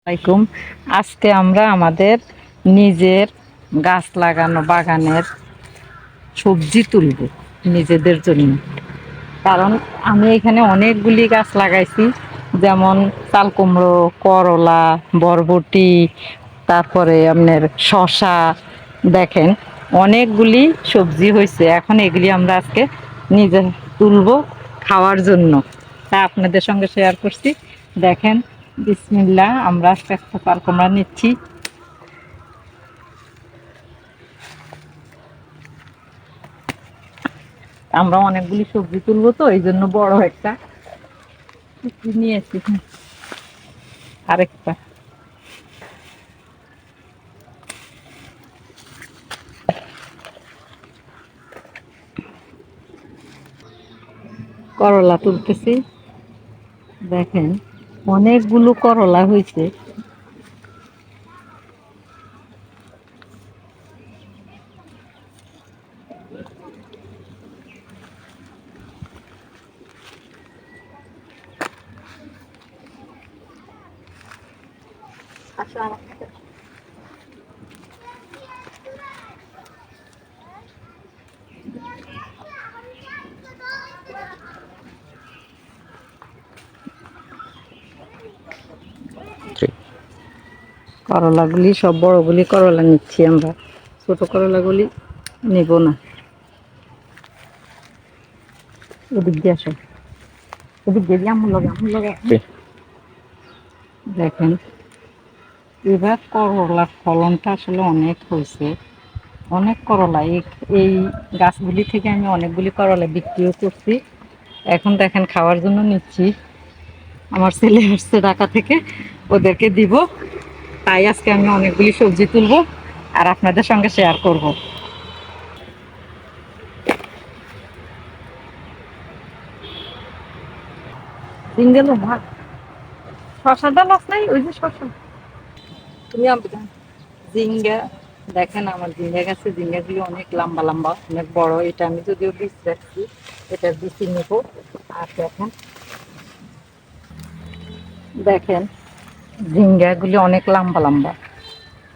আলাইকুম। আজকে আমরা আমাদের নিজের গাছ লাগানো বাগানের সবজি তুলব নিজেদের জন্য। কারণ আমি এখানে অনেকগুলি গাছ লাগাইছি, যেমন চাল কুমড়ো, করলা, বরবটি, তারপরে আপনার শসা। দেখেন অনেকগুলি সবজি হয়েছে। এখন এগুলি আমরা আজকে নিজে তুলব খাওয়ার জন্য, তা আপনাদের সঙ্গে শেয়ার করছি। দেখেন, বিসমিল্লাহ, আমরা আজকে একটা চাল কুমড়া নিচ্ছি। আমরা অনেকগুলি সবজি তুলবো, তো এই জন্য বড় একটা নিয়েছি। আরেকটা করলা তুলতেছি। দেখেন অনেকগুলো করলা হয়েছে। করলাগুলি সব বড়গুলি করলা নিচ্ছি আমরা, ছোট করলাগুলি নেব না। ওদিক দিয়ে আসো, ওদিক দিয়ে আমুল লগে। দেখেন এবার করলার ফলনটা আসলে অনেক হয়েছে, অনেক করলা। এই গাছগুলি থেকে আমি অনেকগুলি করলা বিক্রিও করছি। এখন দেখেন খাওয়ার জন্য নিচ্ছি। আমার ছেলে আসছে ঢাকা থেকে, ওদেরকে দিব। তাই আজকে আমি অনেকগুলি সবজি তুলবো আর আপনাদের সঙ্গে শেয়ার করব। সিঙ্গেল ভাত শশা ডাল আছে নাই, ওই যে শশা তুমি ঝিঙ্গা। দেখেন আমার ঝিঙ্গা গাছে ঝিঙ্গাগুলি অনেক লম্বা লম্বা, অনেক বড়। এটা আমি যদিও বীজ রাখছি, এটা বিচি নেবো। আর দেখেন, দেখেন ঝিঙ্গাগুলি অনেক লম্বা লম্বা।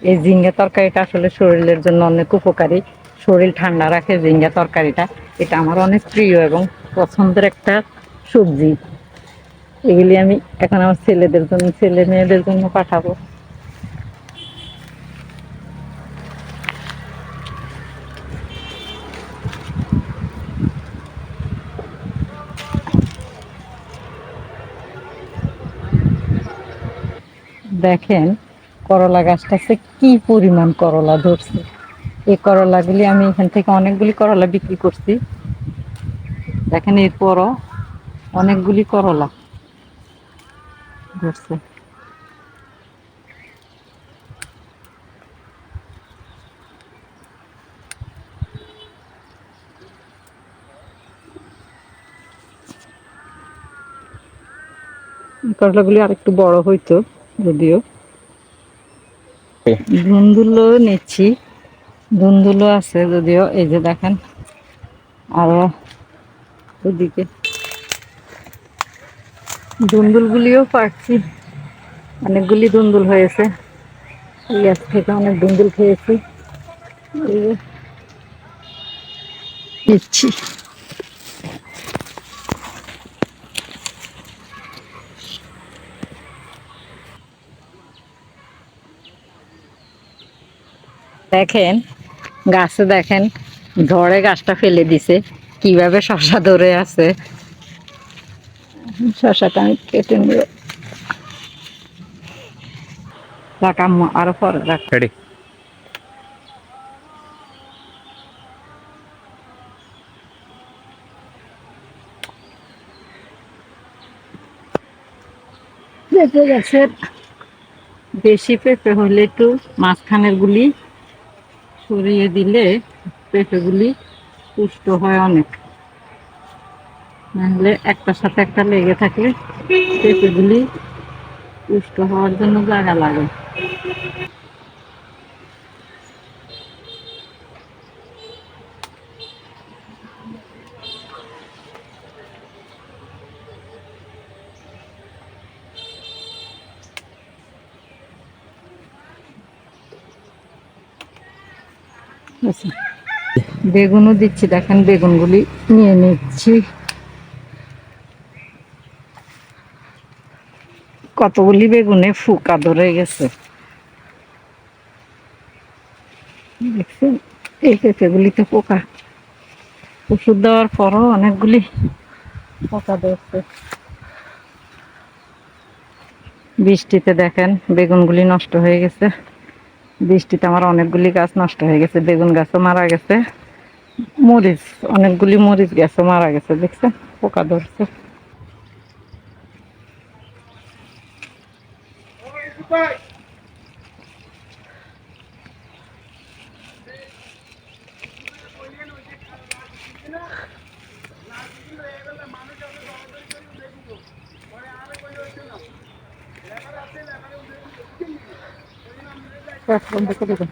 এই ঝিঙ্গা তরকারিটা আসলে শরীরের জন্য অনেক উপকারী, শরীর ঠান্ডা রাখে ঝিঙ্গা তরকারিটা। এটা আমার অনেক প্রিয় এবং পছন্দের একটা সবজি। এগুলি আমি এখন আমার ছেলেদের জন্য, ছেলে মেয়েদের জন্য পাঠাবো। দেখেন করলা গাছটাতে কি পরিমাণ করলা ধরছে। এই করলাগুলি আমি এখান থেকে অনেকগুলি করলা বিক্রি করছি। দেখেন এরপরও অনেকগুলি করলা ধরছে। করলাগুলি আর একটু বড় হইতো যদিও। ধুন্দুলো নিচ্ছি, ধুন্দুলো আছে যদিও। এই যে দেখেন, আরো ওদিকে ধুন্দুলগুলিও পাচ্ছি, অনেকগুলি ধুন্দুল হয়েছে। এই গাছ থেকে অনেক ধুন্দুল খেয়েছি। এই যে নিচ্ছি। দেখেন গাছে, দেখেন ঝড়ে গাছটা ফেলে দিছে, কিভাবে শশা ধরে আছে। শশাটা আমি কেটে নেব। রাখ আম্মু, আরো পরে রাখ। পেঁপে গাছের বেশি পেঁপে হলে একটু মাঝখানের গুলি সরিয়ে দিলে পেঁপেগুলি পুষ্ট হয় অনেক। নাহলে একটার সাথে একটা লেগে থাকলে পেঁপেগুলি পুষ্ট হওয়ার জন্য জায়গা লাগে। আচ্ছা, বেগুনও দিচ্ছি, দেখেন বেগুনগুলি নিয়ে নিচ্ছি। কতগুলি বেগুনে ফুকা ধরে গেছে দেখছেন, এই পেঁপেগুলিতে পোকা। ওষুধ দেওয়ার পরও অনেকগুলি পোকা ধরছে। বৃষ্টিতে দেখেন বেগুনগুলি নষ্ট হয়ে গেছে। বৃষ্টিতে আমার অনেকগুলি গাছ নষ্ট হয়ে গেছে, বেগুন গাছও মারা গেছে, মরিচ অনেকগুলি মরিচ গাছও মারা গেছে, দেখছেন পোকা ধরছে। বন্ধ করে দেন।